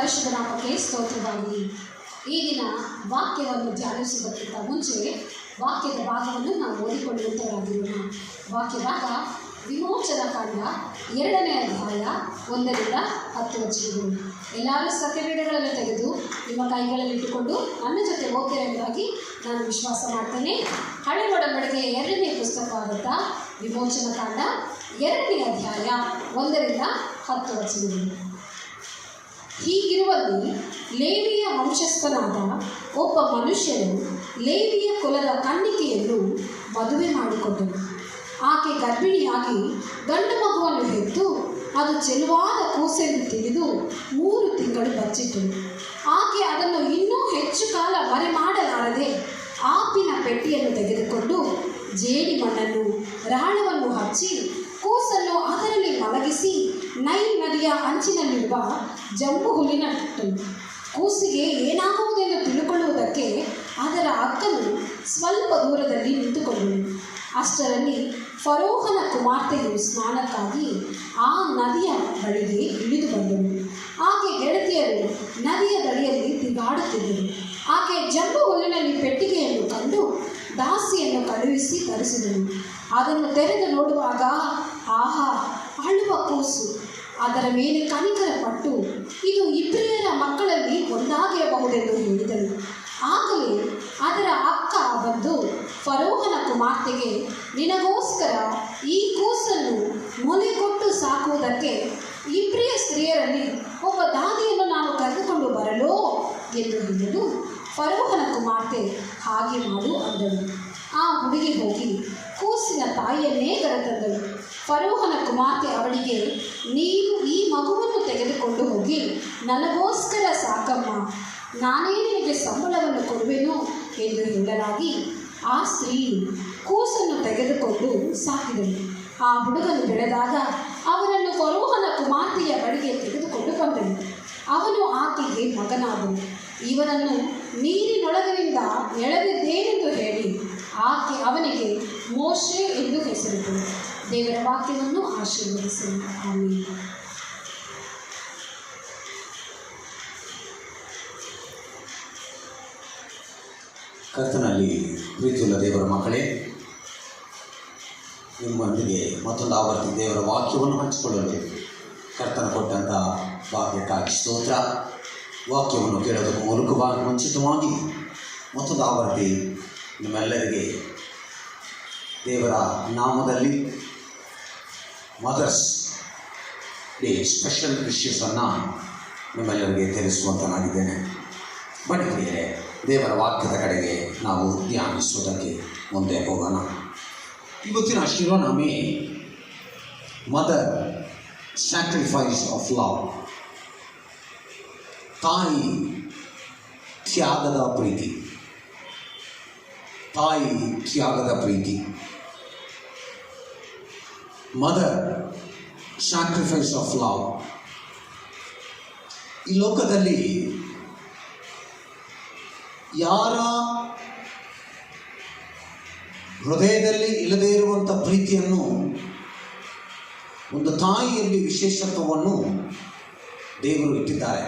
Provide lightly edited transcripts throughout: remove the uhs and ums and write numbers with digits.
ಪರಿಶುದ್ಧ ನಾಮಕ್ಕೆ ಸ್ತೋತ್ರವಾಗಲಿ. ಈ ದಿನ ವಾಕ್ಯವನ್ನು ಧ್ಯಾನಿಸುವುದಕ್ಕಿಂತ ಮುಂಚೆ ವಾಕ್ಯದ ಭಾಗವನ್ನು ನಾವು ಓದಿಕೊಳ್ಳುವಂತರಾಗಿರೋಣ. ವಾಕ್ಯ ಭಾಗ ವಿಮೋಚನಾ ಕಾಂಡ 2ನೇ ಅಧ್ಯಾಯ 1ರಿಂದ 10 ವಚನಗಳು. ಎಲ್ಲರೂ ಸತ್ಯವೇದಗಳನ್ನು ತೆಗೆದು ನಿಮ್ಮ ಕೈಗಳಲ್ಲಿ ಇಟ್ಟುಕೊಂಡು ನನ್ನ ಜೊತೆ ಓದ್ತಿರೋದಾಗಿ ನಾನು ವಿಶ್ವಾಸ ಮಾಡ್ತೇನೆ. ಹಳೆ ಒಡಂಬಡಿಕೆಯ 2ನೇ ಪುಸ್ತಕವಾದಂಥ ವಿಮೋಚನಾ ಕಾಂಡ 2ನೇ ಅಧ್ಯಾಯ 1ರಿಂದ 10 ವಚನಗಳು. ಹೀಗಿರುವಲ್ಲಿ ಲೇವಿಯ ವಂಶಸ್ಥನಾದ ಒಬ್ಬ ಮನುಷ್ಯನು ಲೇವಿಯ ಕುಲದ ಕನ್ನಿಕೆಯನ್ನು ಮದುವೆ ಮಾಡಿಕೊಂಡನು. ಆಕೆ ಗರ್ಭಿಣಿಯಾಗಿ ಗಂಡು ಮಗುವನ್ನು ಹೆತ್ತು ಅದು ಚೆಲುವಾದ ಕೂಸೆಂದು ತಿಳಿದು 3 ತಿಂಗಳು ಬಚ್ಚಿಟ್ಟಳು. ಆಕೆ ಅದನ್ನು ಇನ್ನೂ ಹೆಚ್ಚು ಕಾಲ ಮರೆ ಮಾಡಲಾರದೆ ಆಪಿನ ಪೆಟ್ಟಿಯನ್ನು ತೆಗೆದುಕೊಂಡು ಜೇಡಿ ಮಣ್ಣನ್ನು ರಾಳವನ್ನು ಹಚ್ಚಿ ಕೂಸನ್ನು ಅದರಲ್ಲಿ ಮಲಗಿಸಿ ನೈಲ್ ನದಿಯ ಅಂಚಿನಲ್ಲಿರುವ ಜಂಬು ಹುಲ್ಲಿನಟ್ಟಳು. ಕೂಸಿಗೆ ಏನಾಗುವುದೆಂದು ತಿಳುಕೊಳ್ಳುವುದಕ್ಕೆ ಅದರ ಅಕ್ಕನು ಸ್ವಲ್ಪ ದೂರದಲ್ಲಿ ನಿಂತುಕೊಂಡಳು. ಅಷ್ಟರಲ್ಲಿ ಫರೋಹನ ಕುಮಾರ್ತೆಯು ಸ್ನಾನಕ್ಕಾಗಿ ಆ ನದಿಯ ಬಳಿಗೆ ಇಳಿದು ಬಂದಳು. ಆಕೆ ಗೆಳತಿಯರು ನದಿಯ ದಡಿಯಲ್ಲಿ ತಿರುಗಾಡುತ್ತಿದ್ದರು. ಆಕೆ ಜಂಬು ಹುಲ್ಲಿನಲ್ಲಿ ಪೆಟ್ಟಿಗೆಯನ್ನು ಕಂಡು ದಾಸಿಯನ್ನು ಕಳುಹಿಸಿ ತರಿಸಿದಳು. ಅದನ್ನು ತೆರೆದು ನೋಡುವಾಗ ಆಹಾ, ಅಳುವ ಕೂಸು. ಅದರ ಮೇಲೆ ಕನಿಕರ ಪಟ್ಟು ಇದು ಇಬ್ರಿಯರ ಮಕ್ಕಳಲ್ಲಿ ಒಂದಾಗಿರಬಹುದೆಂದು ಹೇಳಿದಳು. ಆಗಲೇ ಅದರ ಅಕ್ಕ ಬಂದು ಫರೋಹನ ಕುಮಾರ್ತೆಗೆ, ನಿನಗೋಸ್ಕರ ಈ ಕೂಸನ್ನು ಮೊಲೆ ಕೊಟ್ಟು ಸಾಕುವುದಕ್ಕೆ ಇಬ್ರಿಯ ಸ್ತ್ರೀಯರಲ್ಲಿ ಒಬ್ಬ ದಾದಿಯನ್ನು ನಾನು ಕರೆದುಕೊಂಡು ಬರಲೋ ಎಂದು ಹೇಳಿದಳು. ಫರೋಹನ ಕುಮಾರ್ತೆ ಹಾಗೆ ಮಾಡು ಅಂದಳು. ಆ ಹುಡುಗಿ ಹೋಗಿ ಕೂಸಿನ ತಾಯಿಯನ್ನೇ ಕರೆತಂದಳು. ಫರೋಹನ ಕುಮಾರ್ತೆ ಅವಳಿಗೆ, ನೀನು ಈ ಮಗುವನ್ನು ತೆಗೆದುಕೊಂಡು ಹೋಗಿ ನನಗೋಸ್ಕರ ಸಾಕಮ್ಮ, ನಾನೇ ನಿನಗೆ ಸಂಬಳವನ್ನು ಕೊಡುವೆನು ಎಂದು ಹೇಳಲಾಗಿ ಆ ಸ್ತ್ರೀಯು ಕೂಸನ್ನು ತೆಗೆದುಕೊಂಡು ಸಾಕಿದಳು. ಆ ಹುಡುಗನು ಬೆಳೆದಾಗ ಅವನನ್ನು ಫರೋಹನ ಕುಮಾರ್ತೆಯ ಬಳಿಗೆ ತೆಗೆದುಕೊಂಡು ಬಂದನು. ಅವನು ಆಕೆಗೆ ಮಗನಾದನು. ಇವನನ್ನು ನೀರಿನೊಳಗಿನಿಂದ ಎಳೆದಿದ್ದೇನೆಂದು ಹೇಳಿ ಆಕೆ ಅವನಿಗೆ ಮೋಶೆ ಎಂದು ಹೆಸರಿಟ್ಟಳು. ದೇವರ ವಾಕ್ಯವನ್ನು ಆಶೀರ್ವದಿಸಲು ಆಮೆನ್. ಕರ್ತನಲ್ಲಿ ಪ್ರೀತಿಯುಳ್ಳ ದೇವರ ಮಕ್ಕಳೇ, ನಿಮ್ಮೊಂದಿಗೆ ಮತ್ತೊಂದು ಆವರ್ತಿ ದೇವರ ವಾಕ್ಯವನ್ನು ಹಂಚಿಕೊಳ್ಳಲು ಕರ್ತನ ಕೊಟ್ಟಂಥ ವಾಕ್ಯಕ್ಕಾಗಿ ಸ್ತೋತ್ರ. ವಾಕ್ಯವನ್ನು ಕೇಳೋದಕ್ಕೆ ಮೂಲಕವಾಗಿ ಮುಂಚಿತವಾಗಿ ಮತ್ತೊಂದು ಆವರ್ತಿ ನಿಮ್ಮೆಲ್ಲರಿಗೆ ದೇವರ ನಾಮದಲ್ಲಿ ಮದರ್ಸ್ ಡೇ ಸ್ಪೆಷಲ್ ವಿಶೇಷವನ್ನು ನಿಮ್ಮೆಲ್ಲರಿಗೆ ತಿಳಿಸುವಂತನಾಗಿದ್ದೇನೆ. ಬನ್ನಿ ದೇವರ ವಾಕ್ಯದ ಕಡೆಗೆ ನಾವು ಧ್ಯಾನಿಸುವುದಕ್ಕೆ ಮುಂದೆ ಹೋಗೋಣ. ಇವತ್ತಿನ ಶಿರೋನಾಮೆ ಮದರ್ ಸ್ಯಾಕ್ರಿಫೈಸ್ ಆಫ್ ಲವ್, ತಾಯಿ ತ್ಯಾಗದ ಪ್ರೀತಿ. ತಾಯಿ ತ್ಯಾಗದ ಪ್ರೀತಿ, ಮದರ್ ಸ್ಯಾಕ್ರಿಫೈಸ್ ಆಫ್ ಲವ್. ಈ ಲೋಕದಲ್ಲಿ ಯಾರ ಹೃದಯದಲ್ಲಿ ಇಲ್ಲದೇ ಇರುವಂಥ ಪ್ರೀತಿಯನ್ನು, ಒಂದು ತಾಯಿಯಲ್ಲಿ ವಿಶೇಷತ್ವವನ್ನು ದೇವರು ಇಟ್ಟಿದ್ದಾರೆ.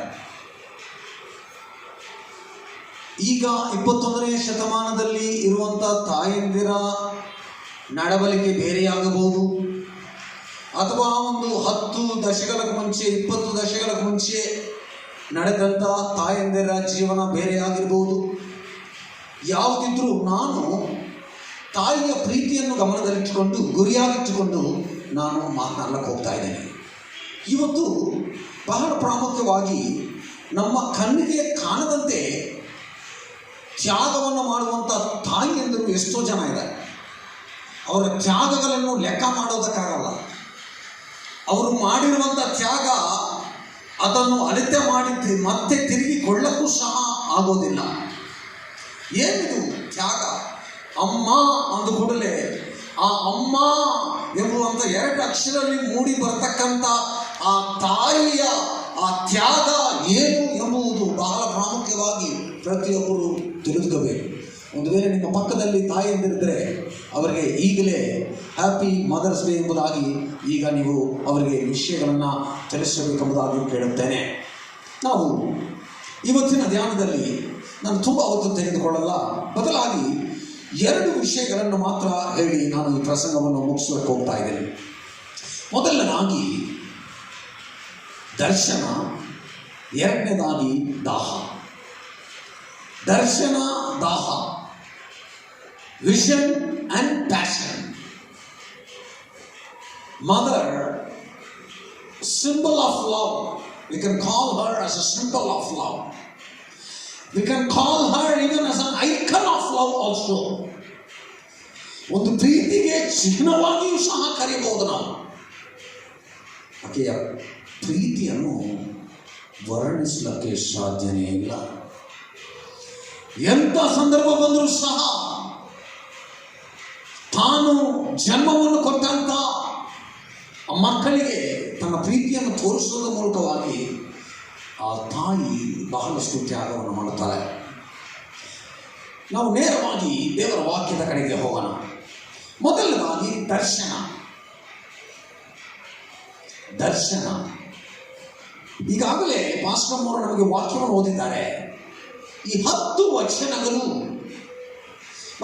ಈಗ 21ನೇ ಶತಮಾನದಲ್ಲಿ ಇರುವಂಥ ತಾಯಂದಿರ ನಡವಳಿಕೆ ಬೇರೆಯಾಗಬಹುದು, ಅಥವಾ ಒಂದು 10 ದಶಕಗಳಿಗೆ ಮುಂಚೆ 20 ದಶಕಗಳಿಗೆ ಮುಂಚೆ ನಡೆದಂಥ ತಾಯಂದಿರ ಜೀವನ ಬೇರೆಯಾಗಿರ್ಬೋದು. ಯಾವುದಿದ್ರೂ ನಾನು ತಾಯಿಯ ಪ್ರೀತಿಯನ್ನು ಗಮನದಲ್ಲಿಟ್ಟುಕೊಂಡು, ಗುರಿಯಾಗಿಟ್ಟುಕೊಂಡು ನಾನು ಮಾತನಾಡಲಿಕ್ಕೆ ಹೋಗ್ತಾ ಇದ್ದೇನೆ. ಇವತ್ತು ಬಹಳ ಪ್ರಾಮುಖ್ಯವಾಗಿ ನಮ್ಮ ಕಣ್ಣಿಗೆ ಕಾಣದಂತೆ ತ್ಯಾಗವನ್ನು ಮಾಡುವಂಥ ತಾಯಿಯಂದರು ಎಷ್ಟೋ ಜನ ಇದ್ದಾರೆ. ಅವರ ತ್ಯಾಗಗಳನ್ನು ಲೆಕ್ಕ ಮಾಡೋದಕ್ಕಾಗಲ್ಲ. ಅವರು ಮಾಡಿರುವಂಥ ತ್ಯಾಗ ಅದನ್ನು ಅಳತೆ ಮಾಡಿ ಮತ್ತೆ ತಿರುಗಿ ಕೊಳ್ಳಕ್ಕೂ ಸಹ ಆಗೋದಿಲ್ಲ. ಏನಿದು ತ್ಯಾಗ? ಅಮ್ಮ ಅಂದ ಕೂಡಲೇ ಆ ಅಮ್ಮ ಎಂಬುವಂಥ 2 ಅಕ್ಷರದಲ್ಲಿ ಮೂಡಿ ಬರ್ತಕ್ಕಂಥ ಆ ತಾಯಿಯ ಆ ತ್ಯಾಗ ಏನು ಎಂಬುದು ಬಹಳ ಪ್ರಾಮುಖ್ಯವಾಗಿ ಪ್ರತಿಯೊಬ್ಬರು ತಿಳಿದುಕೋಬೇಕು. ಒಂದು ವೇಳೆ ನಿಮ್ಮ ಪಕ್ಕದಲ್ಲಿ ತಾಯಿಯಂದಿರಿದ್ದರೆ ಅವರಿಗೆ ಈಗಲೇ ಹ್ಯಾಪಿ ಮದರ್ಸ್ ಡೇ ಎಂಬುದಾಗಿ ಈಗ ನೀವು ಅವರಿಗೆ ವಿಷಯಗಳನ್ನು ತಿಳಿಸಬೇಕೆಂಬುದಾಗಿ ಕೇಳುತ್ತೇನೆ. ನಾವು ಇವತ್ತಿನ ಧ್ಯಾನದಲ್ಲಿ ನಾನು ತುಂಬ ಹೊತ್ತು ತೆಗೆದುಕೊಳ್ಳಲ್ಲ, ಬದಲಾಗಿ 2 ವಿಷಯಗಳನ್ನು ಮಾತ್ರ ಹೇಳಿ ನಾನು ಈ ಪ್ರಸಂಗವನ್ನು ಮುಗಿಸೋಕೆ ಹೋಗ್ತಾ ಇದ್ದೇನೆ. ಮೊದಲನೇದಾಗಿ ದರ್ಶನ, ಎರಡನೇದಾಗಿ ದಾಹ. ದರ್ಶನ, ದಾಹ, vision and passion. Mother, symbol of love. We can call her as a symbol of love. We can call her even as an icon of love also. ಒಂದು ಪ್ರೀತಿಗೆ ಚಿಹ್ನವಾಗಿಯೂ ಸಹ ಕರೆಯಬಹುದು ನಾವು. ಆಕೆಯ ಪ್ರೀತಿಯನ್ನು ವರ್ಣಿಸಲಿಕ್ಕೆ ಸಾಧ್ಯನೇ ಇಲ್ಲ. ಎಂಥ ಸಂದರ್ಭ ಬಂದರೂ ಸಹ ತಾನು ಜನ್ಮವನ್ನು ಕೊಟ್ಟಂತ ಮಕ್ಕಳಿಗೆ ತನ್ನ ಪ್ರೀತಿಯನ್ನು ತೋರಿಸುವುದರ ಮೂಲಕವಾಗಿ ಆ ತಾಯಿ ಬಹಳಷ್ಟು ತ್ಯಾಗವನ್ನು ಮಾಡುತ್ತಾಳೆ. ನಾವು ನೇರವಾಗಿ ದೇವರ ವಾಕ್ಯದ ಕಡೆಗೆ ಹೋಗೋಣ. ಮೊದಲನೇದಾಗಿ ದರ್ಶನ. ದರ್ಶನ, ಈಗಾಗಲೇ ಪಾಸ್ಟರ್ ಅವರು ನಮಗೆ ವಾಕ್ಯವನ್ನು ಓದಿದ್ದಾರೆ. ಈ 10 ವಚನಗಳು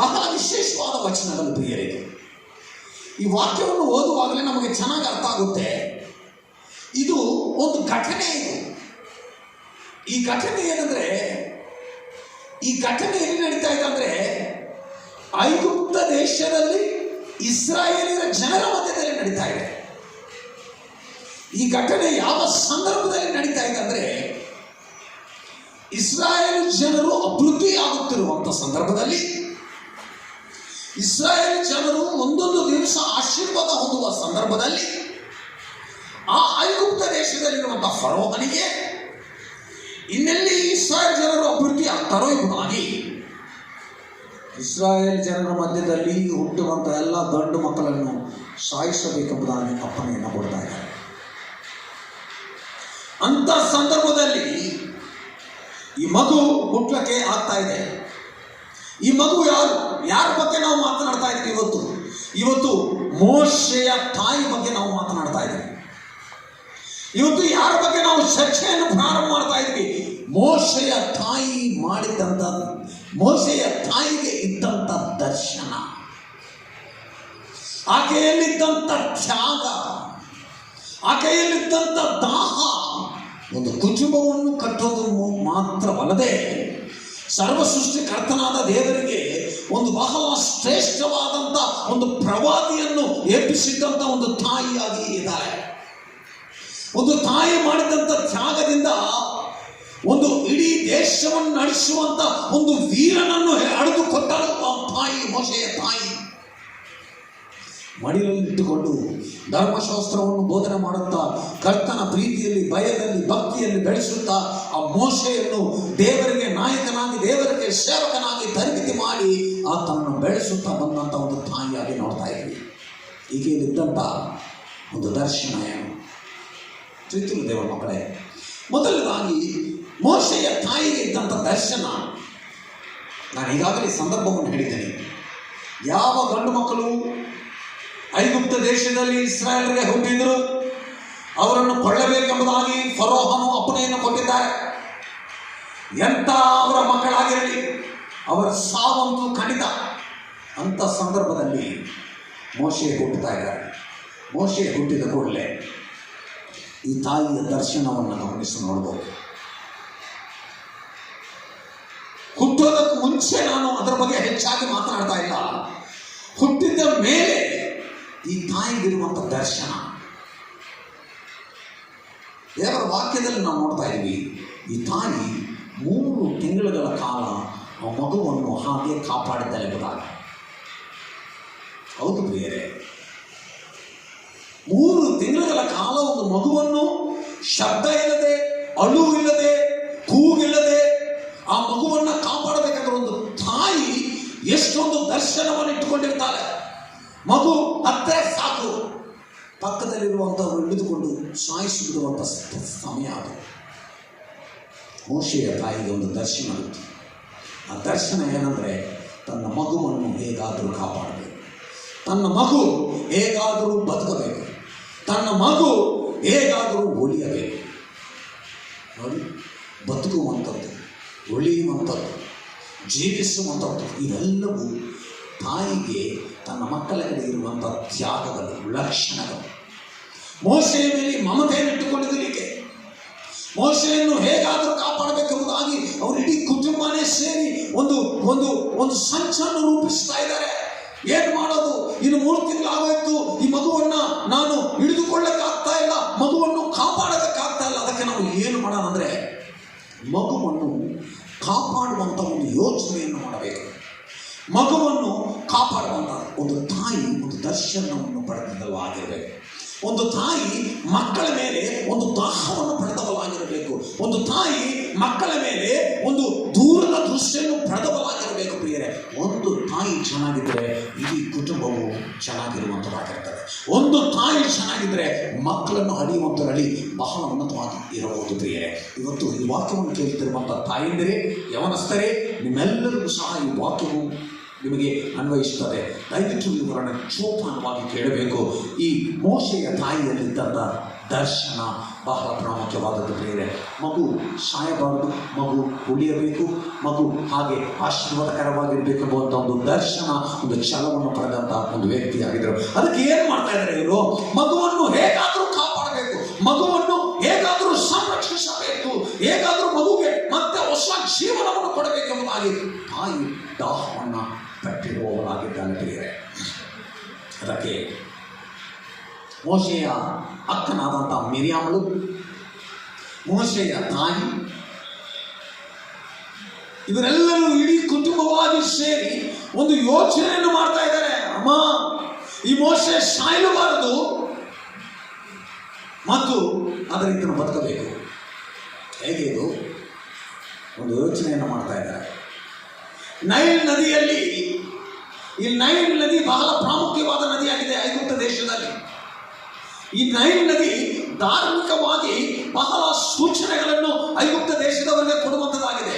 ಬಹಳ ವಿಶೇಷವಾದ ವಚನಗಳು ಪ್ರಿಯರಿಗೆ. ಈ ವಾಕ್ಯವನ್ನು ಓದುವಾಗಲೇ ನಮಗೆ ಚೆನ್ನಾಗಿ ಅರ್ಥ ಆಗುತ್ತೆ. ಇದು ಒಂದು ಘಟನೆ. ಈ ಘಟನೆ ಏನಂದ್ರೆ, ಈ ಘಟನೆ ಎಲ್ಲಿ ನಡೀತಾ ಇದೆ ಅಂದ್ರೆ ಐಗುಪ್ತ ದೇಶದಲ್ಲಿ ಇಸ್ರಾಯೇಲಿನ ಜನರ ಮಧ್ಯದಲ್ಲಿ ನಡೀತಾ ಇದೆ. ಈ ಘಟನೆ ಯಾವ ಸಂದರ್ಭದಲ್ಲಿ ನಡೀತಾ ಇದೆ ಅಂದ್ರೆ ಇಸ್ರಾಯೇಲ್ ಜನರು ಅಭಿವೃದ್ಧಿ ಆಗುತ್ತಿರುವಂಥ ಸಂದರ್ಭದಲ್ಲಿ, ಇಸ್ರಾಯೇಲ್ ಜನರು ಒಂದೊಂದು ದಿವಸ ಆಶೀರ್ವಾದ ಹೊಂದುವ ಸಂದರ್ಭದಲ್ಲಿ, ಆ ಐಗುಪ್ತ ದೇಶದಲ್ಲಿರುವಂತಹ ಫರೋಹನಿಗೆ ಇನ್ನೆಲ್ಲಿ ಇಸ್ರಾಯೇಲ್ ಜನರು ಅಭಿವೃದ್ಧಿ ಆಗ್ತಾರೋ ಎಂಬುದಾಗಿ ಇಸ್ರಾಯೇಲ್ ಜನರ ಮಧ್ಯದಲ್ಲಿ ಹುಟ್ಟುವಂತಹ ಎಲ್ಲ ಗಂಡು ಮಕ್ಕಳನ್ನು ಸಾಯಿಸಬೇಕೆಂಬುದಾಗಿ ಅಪ್ಪಣೆಯನ್ನು ಕೊಡ್ತಾ ಇದ್ದಾರೆ. ಅಂತ ಸಂದರ್ಭದಲ್ಲಿ ಈ ಮಗು ಹುಟ್ಟಲಿಕ್ಕೆ ಆಗ್ತಾ ಇದೆ. ಈ ಮಗು ಯಾರ ಬಗ್ಗೆ ನಾವು ಮಾತನಾಡ್ತಾ ಇದ್ದೀವಿ? ಇವತ್ತು ಮೋಶೆಯ ತಾಯಿ ಬಗ್ಗೆ ನಾವು ಮಾತನಾಡ್ತಾ ಇದ್ದೀವಿ. ಇವತ್ತು ಯಾರ ಬಗ್ಗೆ ನಾವು ಚರ್ಚೆಯನ್ನು ಪ್ರಾರಂಭ ಮಾಡ್ತಾ ಇದ್ವಿ? ಮೋಶೆಯ ತಾಯಿ ಮಾಡಿದಂಥ, ಮೋಶೆಯ ತಾಯಿಗೆ ಇದ್ದಂಥ ದರ್ಶನ, ಆಕೆಯಲ್ಲಿದ್ದಂಥ ತ್ಯಾಗ, ಆಕೆಯಲ್ಲಿದ್ದಂಥ ದಾಹ, ಒಂದು ಕುಟುಂಬವನ್ನು ಕಟ್ಟೋದು ಮಾತ್ರವಲ್ಲದೆ ಸರ್ವ ಸೃಷ್ಟಿಕರ್ತನಾದ ದೇವರಿಗೆ ಒಂದು ಬಹಳ ಶ್ರೇಷ್ಠವಾದಂಥ ಒಂದು ಪ್ರವಾದಿಯನ್ನು ಎಬ್ಬಿಸಿದ್ದಂಥ ಒಂದು ತಾಯಿಯಾಗಿ ಇದ್ದಾರೆ. ಒಂದು ತಾಯಿ ಮಾಡಿದಂಥ ತ್ಯಾಗದಿಂದ ಒಂದು ಇಡೀ ದೇಶವನ್ನು ನಡೆಸುವಂತ ಒಂದು ವೀರನನ್ನು ಅಡೆದು ಕೊಟ್ಟಳು ಆ ತಾಯಿ, ಮೋಶೆಯ ತಾಯಿ. ಮಡಿಲಲ್ಲಿಟ್ಟುಕೊಂಡು ಧರ್ಮಶಾಸ್ತ್ರವನ್ನು ಬೋಧನೆ ಮಾಡುತ್ತಾ, ಕರ್ತನ ಪ್ರೀತಿಯಲ್ಲಿ, ಭಯದಲ್ಲಿ, ಭಕ್ತಿಯಲ್ಲಿ ಬೆಳೆಸುತ್ತಾ ಆ ಮೋಶೆಯನ್ನು ದೇವರಿಗೆ ನಾಯಕನಾಗಿ, ದೇವರಿಗೆ ಸೇವಕನಾಗಿ ತರಬೇತಿ ಮಾಡಿ ಆತನನ್ನು ಬೆಳೆಸುತ್ತಾ ಬಂದಂಥ ಒಂದು ತಾಯಿಯಾಗಿ ನೋಡ್ತಾ ಇದ್ವಿ. ಈಗೆಯಲ್ಲಿದ್ದಂಥ ಒಂದು ದರ್ಶನ ಏನು? ಪ್ರೀತಿಯ ದೇವರ ಮಕ್ಕಳೇ, ಮೊದಲನೇದಾಗಿ ಮೋಶೆಯ ತಾಯಿಗೆ ಇದ್ದಂಥ ದರ್ಶನ. ನಾನು ಈಗಾಗಲೇ ಸಂದರ್ಭವನ್ನು ಹೇಳಿದ್ದೇನೆ. ಯಾವ ಗಂಡು ಮಕ್ಕಳು ಐಗುಪ್ತ ದೇಶದಲ್ಲಿ ಇಸ್ರಾಯೇಲರಿಗೆ ಹುಟ್ಟಿದ್ರು ಅವರನ್ನು ಕೊಳ್ಳಬೇಕೆಂಬುದಾಗಿ ಫರೋಹನು ಅಪ್ಪಣೆಯನ್ನು ಕೊಟ್ಟಿದ್ದಾರೆ. ಎಂಥ ಅವರ ಮಕ್ಕಳಾಗಿರಲಿ, ಅವರ ಸಾವಂತೂ ಖಂಡಿತ. ಅಂಥ ಸಂದರ್ಭದಲ್ಲಿ ಮೋಶೆ ಹುಟ್ಟುತ್ತಾ ಇದ್ದಾರೆ. ಮೋಶೆ ಹುಟ್ಟಿದ ಕೂಡಲೇ ಈ ತಾಯಿಯ ದರ್ಶನವನ್ನು ಗಮನಿಸಿ ನೋಡ್ಬೋದು. ಹುಟ್ಟೋದಕ್ಕೆ ಮುಂಚೆ ನಾನು ಅದರ ಬಗ್ಗೆ ಹೆಚ್ಚಾಗಿ ಮಾತನಾಡ್ತಾ ಇಲ್ಲ. ಹುಟ್ಟಿದ ಮೇಲೆ ಈ ತಾಯಿಗಿರುವಂಥ ದರ್ಶನ ದೇವರ ವಾಕ್ಯದಲ್ಲಿ ನಾವು ನೋಡ್ತಾ ಇದ್ದೀವಿ. ಈ ತಾಯಿ 3 ತಿಂಗಳುಗಳ ಕಾಲ ಆ ಮಗುವನ್ನು ಹಾಗೆ ಕಾಪಾಡಿದ್ದಾರೆ ಎಂಬುದಾಗಿ. ಹೌದು ಪ್ರಿಯರೇ, 3 ತಿಂಗಳುಗಳ ಕಾಲ ಒಂದು ಮಗುವನ್ನು ಶಬ್ದ ಇಲ್ಲದೆ, ಅಳು ಇಲ್ಲದೆ, ಕೂಗಿಲ್ಲದೆ ಆ ಮಗುವನ್ನು ಕಾಪಾಡಬೇಕಾದ್ರೆ ಒಂದು ತಾಯಿ ಎಷ್ಟೊಂದು ದರ್ಶನವನ್ನು ಇಟ್ಟುಕೊಂಡಿರ್ತಾರೆ. ಮಗು ಹತ್ತಿರ ಸಾಕು, ಪಕ್ಕದಲ್ಲಿರುವಂಥವ್ರು ಹಿಡಿದುಕೊಂಡು ಸಾಯಿಸಿಬಿಡುವಂಥ ಸಮಯ ಅದು. ಮೋಶೆಯ ತಾಯಿಗೆ ಒಂದು ದರ್ಶನ ಇತ್ತು. ಆ ದರ್ಶನ ಏನಂದರೆ, ತನ್ನ ಮಗುವನ್ನು ಹೇಗಾದರೂ ಕಾಪಾಡಬೇಕು, ತನ್ನ ಮಗು ಹೇಗಾದರೂ ಬದುಕಬೇಕು, ತನ್ನ ಮಗು ಹೇಗಾದರೂ ಉಳಿಯಬೇಕು. ನೋಡಿ, ಬದುಕುವಂಥದ್ದು, ಉಳಿಯುವಂಥದ್ದು, ಜೀವಿಸುವಂಥದ್ದು ಇವೆಲ್ಲವೂ ತಾಯಿಗೆ ತನ್ನ ಮಕ್ಕಳ ಕಡೆ ಇರುವಂಥ ತ್ಯಾಗಗಳು, ಲಕ್ಷಣಗಳು. ಮೋಶೆಯ ಮೇಲೆ ಮಮತೆಯನ್ನು ಇಟ್ಟುಕೊಂಡಿದ್ದಲಿಕ್ಕೆ ಮೋಶೆಯನ್ನು ಹೇಗಾದರೂ ಕಾಪಾಡಬೇಕೆಂಬುದಾಗಿ ಅವರು ಇಡೀ ಕುಟುಂಬನೇ ಸೇರಿ ಒಂದು ಒಂದು ಒಂದು ಸಂಚನ್ನು ರೂಪಿಸ್ತಾ ಇದ್ದಾರೆ. ಏನು ಮಾಡೋದು? ಇನ್ನು 3 ತಿಂಗಳಾಗೋಯ್ತು, ಈ ಮಗುವನ್ನ ನಾನು ಹಿಡಿದುಕೊಳ್ಳಕ್ಕಾಗ್ತಾ ಇಲ್ಲ, ಮಗುವನ್ನು ಕಾಪಾಡೋದಕ್ಕಾಗ್ತಾ ಇಲ್ಲ. ಅದಕ್ಕೆ ನಾವು ಏನು ಮಾಡೋಣ ಅಂದರೆ, ಮಗುವನ್ನು ಕಾಪಾಡುವಂಥ ಒಂದು ಯೋಚನೆಯನ್ನು ಮಾಡಬೇಕು. ಮಗುವನ್ನು ಕಾಪಾಡುವಂಥ ಒಂದು ತಾಯಿ ಒಂದು ದರ್ಶನವನ್ನು ಪಡೆದವಳಾಗಿರಬೇಕು. ಒಂದು ತಾಯಿ ಮಕ್ಕಳ ಮೇಲೆ ಒಂದು ದಾಹವನ್ನು ಪಡೆದವಳಾಗಿರಬೇಕು. ಒಂದು ತಾಯಿ ಮಕ್ಕಳ ಮೇಲೆ ಒಂದು ದೂರದ ದೃಷ್ಟಿಯನ್ನು ಪಡೆದವಳಾಗಿರಬೇಕು. ಪ್ರಿಯರೇ, ಒಂದು ತಾಯಿ ಚೆನ್ನಾಗಿದ್ದರೆ ಇಡೀ ಕುಟುಂಬವು ಚೆನ್ನಾಗಿರುವಂಥದ್ದಾಗಿರ್ತದೆ. ಒಂದು ತಾಯಿ ಚೆನ್ನಾಗಿದ್ದರೆ ಮಕ್ಕಳನ್ನು ಅಳಿಯುವಂಥರಲ್ಲಿ ಬಹಳ ಉನ್ನತವಾಗಿ ಇರಬಹುದು. ಪ್ರಿಯರೇ, ಇವತ್ತು ಈ ವಾಕ್ಯವನ್ನು ಕೇಳ್ತಿರುವಂಥ ತಾಯಿಂದರೆ, ಯವನಸ್ಥರೇ, ನಿಮ್ಮೆಲ್ಲರಿಗೂ ಸಹ ಈ ವಾಕ್ಯವು ನಿಮಗೆ ಅನ್ವಯಿಸುತ್ತದೆ. ದಯವಿಟ್ಟು ಇವರನ್ನು ಜೋಪಾನವಾಗಿ ಕೇಳಬೇಕು. ಈ ಮೋಶೆಯ ತಾಯಿಯಲ್ಲಿದ್ದಂಥ ದರ್ಶನ ಬಹಳ ಪ್ರಾಮುಖ್ಯವಾದದ್ದು. ಪ್ರಿಯರೇ, ಮಗು ಸಾಯಬಾರದು, ಮಗು ಉಳಿಯಬೇಕು, ಮಗು ಹಾಗೆ ಆಶೀರ್ವಾದಕರವಾಗಿರಬೇಕು ಎಂಬುವಂಥ ಒಂದು ದರ್ಶನ, ಒಂದು ಛಲವನ್ನು ಪಡೆದಂಥ ಒಂದು ವ್ಯಕ್ತಿಯಾಗಿದ್ದರು. ಅದಕ್ಕೆ ಏನು ಮಾಡ್ತಾ ಇದ್ದಾರೆ ಇವರು? ಮಗುವನ್ನು ಹೇಗಾದರೂ ಕಾಪಾಡಬೇಕು, ಮಗುವನ್ನು ಹೇಗಾದರೂ ಸಂರಕ್ಷಿಸಬೇಕು, ಹೇಗಾದರೂ ಮಗುಗೆ ಮತ್ತೆ ಹೊಸ ಜೀವನವನ್ನು ಕೊಡಬೇಕೆಂಬುದಾಗಿ ತಾಯಿ ದಾಹವನ್ನು ಪಟ್ಟಿರುವವರಾಗಿದ್ದಾನೆ. ಪ್ರಿಯರೇ, ಅದಕ್ಕೆ ಮೋಶೆಯ ಅಕ್ಕನಾದಂಥ ಮಿರಿಯಾಮಳು, ಮೋಶೆಯ ತಾಯಿ, ಇವರೆಲ್ಲರೂ ಇಡೀ ಕುಟುಂಬವಾಗಿ ಸೇರಿ ಒಂದು ಯೋಚನೆಯನ್ನು ಮಾಡ್ತಾ ಇದ್ದಾರೆ. ಅಮ್ಮ, ಈ ಮೋಶೆ ಸಾಯಲಬಾರದು ಮತ್ತು ಅದರಿಂದ ಬದುಕಬೇಕು. ಹೇಗೆ ಇದು? ಒಂದು ಯೋಚನೆಯನ್ನು ಮಾಡ್ತಾ ಇದ್ದಾರೆ. ನೈಲ್ ನದಿಯಲ್ಲಿ, ಈ ನೈಲ್ ನದಿ ಬಹಳ ಪ್ರಾಮುಖ್ಯವಾದ ನದಿಯಾಗಿದೆ ಐಗುಪ್ತ ದೇಶದಲ್ಲಿ. ಈ ನೈಲ್ ನದಿ ಧಾರ್ಮಿಕವಾಗಿ ಬಹಳ ಸೂಚನೆಗಳನ್ನು ಐಗುಪ್ತ ದೇಶದವರಿಗೆ ಕೊಡುವಂಥದ್ದಾಗಿದೆ.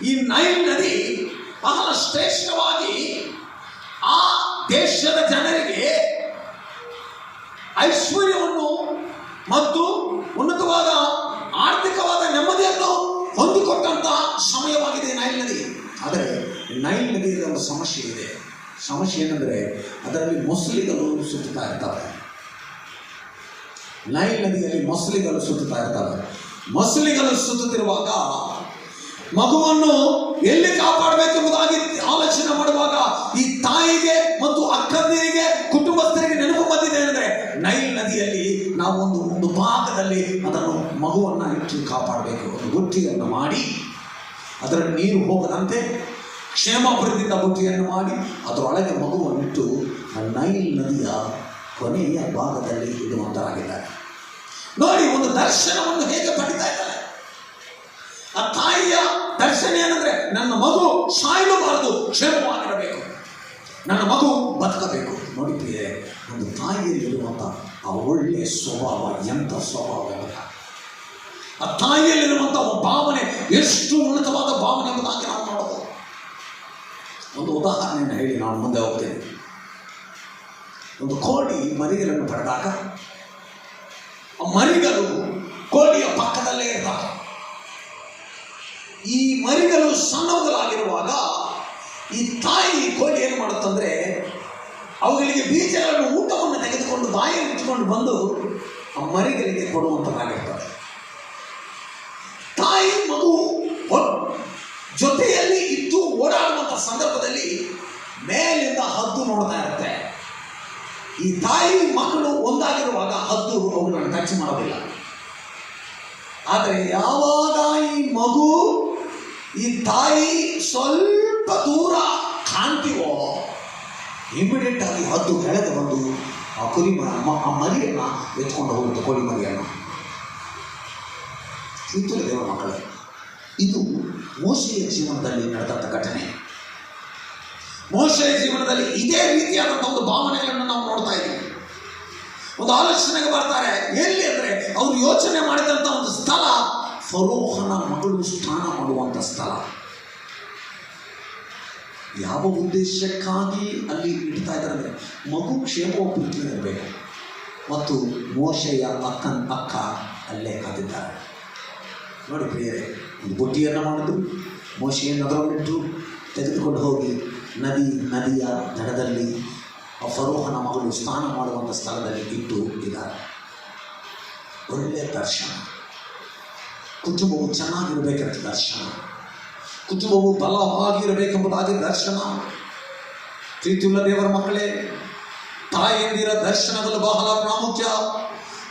ಈ ನೈಲ್ ನದಿ ಬಹಳ ಶ್ರೇಷ್ಠವಾಗಿ ಆ ದೇಶದ ಜನರಿಗೆ ಐಶ್ವರ್ಯವನ್ನು ಮತ್ತು ಉನ್ನತವಾದ ಆರ್ಥಿಕವಾದ ನೆಮ್ಮದಿಯನ್ನು ಹೊಂದಿಕೊಟ್ಟಂತಹ ಸಮಯವಾಗಿದೆ ನೈಲ್ ನದಿ. ಆದರೆ ನೈಲ್ ನದಿಯಲ್ಲಿ ಒಂದು ಸಮಸ್ಯೆ ಇದೆ. ಸಮಸ್ಯೆ ಏನಂದರೆ, ಅದರಲ್ಲಿ ಮೊಸಳೆಗಳು ಸುತ್ತುತ್ತಾ ಇರ್ತವೆ. ನೈಲ್ ನದಿಯಲ್ಲಿ ಮೊಸಳೆಗಳು ಸುತ್ತುತ್ತಾ ಇರ್ತವೆ. ಮೊಸಳೆಗಳು ಸುತ್ತುತ್ತಿರುವಾಗ ಮಗುವನ್ನು ಎಲ್ಲಿ ಕಾಪಾಡಬೇಕೆಂಬುದಾಗಿ ಆಲೋಚನೆ ಮಾಡುವಾಗ ಈ ತಾಯಿಗೆ ಮತ್ತು ಅಕ್ಕಂದಿರಿಗೆ, ಕುಟುಂಬಸ್ಥರಿಗೆ ನೆನಪು ಬಂದಿದೆ ಅಂದರೆ, ನೈಲ್ ನದಿಯಲ್ಲಿ ನಾವು ಒಂದು ಭಾಗದಲ್ಲಿ ಅದನ್ನು ಮಗುವನ್ನು ಇಟ್ಟು ಕಾಪಾಡಬೇಕು. ಒಂದು ಬುಟ್ಟಿಯನ್ನು ಮಾಡಿ ಅದರಲ್ಲಿ ನೀರು ಹೋಗದಂತೆ ಕ್ಷೇಮಾಭಿವೃದ್ಧಿಯಿಂದ ಬುಟ್ಟಿಯನ್ನು ಮಾಡಿ ಅದರೊಳಗೆ ಮಗುವನ್ನಿಟ್ಟು ನೈಲ್ ನದಿಯ ಕೊನೆಯ ಭಾಗದಲ್ಲಿ ಇಡುವಂತರಾಗಿದ್ದಾರೆ. ನೋಡಿ, ಒಂದು ದರ್ಶನವನ್ನು ಹೇಗೆ ಪಡಿತಾ ಇದ್ದಾರೆ. ಆ ತಾಯಿಯ ದರ್ಶನ ಏನಂದ್ರೆ, ನನ್ನ ಮಗು ಸಾಯಲಬಾರದು, ಕ್ಷೇಮವಾಗಿರಬೇಕು, ನನ್ನ ಮಗು ಬದುಕಬೇಕು. ನೋಡಿ ಪ್ರಿಯರೇ, ಒಂದು ತಾಯಿಯಲ್ಲಿರುವಂಥ ಆ ಒಳ್ಳೆಯ ಸ್ವಭಾವ ಎಂಥ ಸ್ವಭಾವ! ಆ ತಾಯಿಯಲ್ಲಿರುವಂಥ ಭಾವನೆ ಎಷ್ಟು ಉನ್ನತವಾದ ಭಾವನೆ ಎಂಬುದಾಗಿ ನಾವು ನೋಡಬಹುದು. ಒಂದು ಉದಾಹರಣೆಯನ್ನು ಹೇಳಿ ನಾನು ಮುಂದೆ ಹೋಗ್ತೇನೆ. ಒಂದು ಕೋಳಿ ಮರಿಗಳನ್ನು ಪಡೆದಾಗ ಆ ಮರಿಗಳು ಕೋಳಿಯ ಪಕ್ಕದಲ್ಲೇ ಇರ್ತವೆ. ಈ ಮರಿಗಳು ಸಣ್ಣವುಗಳಾಗಿರುವಾಗ ಈ ತಾಯಿ ಕೋಳಿ ಏನು ಮಾಡುತ್ತಂದ್ರೆ, ಅವುಗಳಿಗೆ ಬೀಜಗಳನ್ನು, ಊಟವನ್ನು ತೆಗೆದುಕೊಂಡು ಬಾಯಲ್ಲಿ ಇಟ್ಟುಕೊಂಡು ಬಂದು ಆ ಮರಿಗಳಿಗೆ ಕೊಡುವಂಥದ್ದಾಗಿರ್ತದೆ. ತಾಯಿ ಮಗು ಜೊತೆಯಲ್ಲಿ ಇದ್ದು ಓಡಾಡುವಂಥ ಸಂದರ್ಭದಲ್ಲಿ ಮೇಲಿಂದ ಹದ್ದು ನೋಡ್ತಾ ಇರುತ್ತೆ. ಈ ತಾಯಿ ಮಕ್ಕಳು ಒಂದಾಗಿರುವಾಗ ಹದ್ದು ಅವುಗಳನ್ನು ಟಚ್ ಮಾಡೋದಿಲ್ಲ. ಆದರೆ ಯಾವಾಗ ಈ ಮಗು ಈ ತಾಯಿ ಸ್ವಲ್ಪ ದೂರ ಕಾಣ್ತೀವೋ, ಇಮಿಡಿಯೇಟ್ ಆಗಿ ಹದ್ದು ಕೆಳಗೆ ಬಂದು ಆ ಆ ಮರಿಯನ್ನು ಎತ್ಕೊಂಡು ಹೋಗುತ್ತೆ, ಕೋಳಿ ಮರಿಯನ್ನು. ಇದು ದೇವರ ಮಕ್ಕಳೇ, ಇದು ಮೋಶೆಯ ಜೀವನದಲ್ಲಿ ನಡೆದಂಥ ಘಟನೆ. ಮೋಶೆಯ ಜೀವನದಲ್ಲಿ ಇದೇ ರೀತಿಯಾದಂಥ ಒಂದು ಭಾವನೆಗಳನ್ನು ನಾವು ನೋಡ್ತಾ ಇದ್ದೀವಿ. ಒಂದು ಆಲೋಚನೆಗೆ ಬರ್ತಾರೆ. ಎಲ್ಲಿ ಅಂದರೆ, ಅವರು ಯೋಚನೆ ಮಾಡಿದಂಥ ಒಂದು ಸ್ಥಳ ಫರೋಹನ ಮಗಳು ಸ್ನಾನ ಮಾಡುವಂಥ ಸ್ಥಳ. ಯಾವ ಉದ್ದೇಶಕ್ಕಾಗಿ ಅಲ್ಲಿ ಇಡ್ತಾ ಇದ್ದಾರೆ ಅಂದರೆ, ಮಗು ಕ್ಷೇಮೋಪೀಠಿ ಇರಬೇಕು ಮತ್ತು ಮೋಶೆಯ ಅಕ್ಕ ಅಲ್ಲೇ ಕಾದಿದ್ದಾರೆ. ನೋಡಿ ಪ್ರಿಯರೇ, ಒಂದು ಬುಟ್ಟಿಯನ್ನು ಮಾಡಿದ್ರು, ಮೋಶೆಯನ್ನು ಅದರಲ್ಲಿಟ್ಟು ತೆಗೆದುಕೊಂಡು ಹೋಗಿ ನದಿಯ ದಡದಲ್ಲಿ ಆ ಫರೋಹನ ಮಗಳು ಸ್ನಾನ ಮಾಡುವಂಥ ಸ್ಥಳದಲ್ಲಿ ಇಟ್ಟು ಇದ್ದಾರೆ. ಒಳ್ಳೆಯ ದರ್ಶನ. ಕುಟುಂಬವು ಚೆನ್ನಾಗಿರಬೇಕಂತ ದರ್ಶನ, ಕುಟುಂಬವು ಬಲವಾಗಿರಬೇಕೆಂಬುದಾಗಿ ದರ್ಶನ. ಪ್ರೀತಿಯುಳ್ಳ ದೇವರ ಮಕ್ಕಳೇ, ತಾಯಿಯಂದಿರ ದರ್ಶನದಲ್ಲಿ ಬಹಳ ಪ್ರಾಮುಖ್ಯ.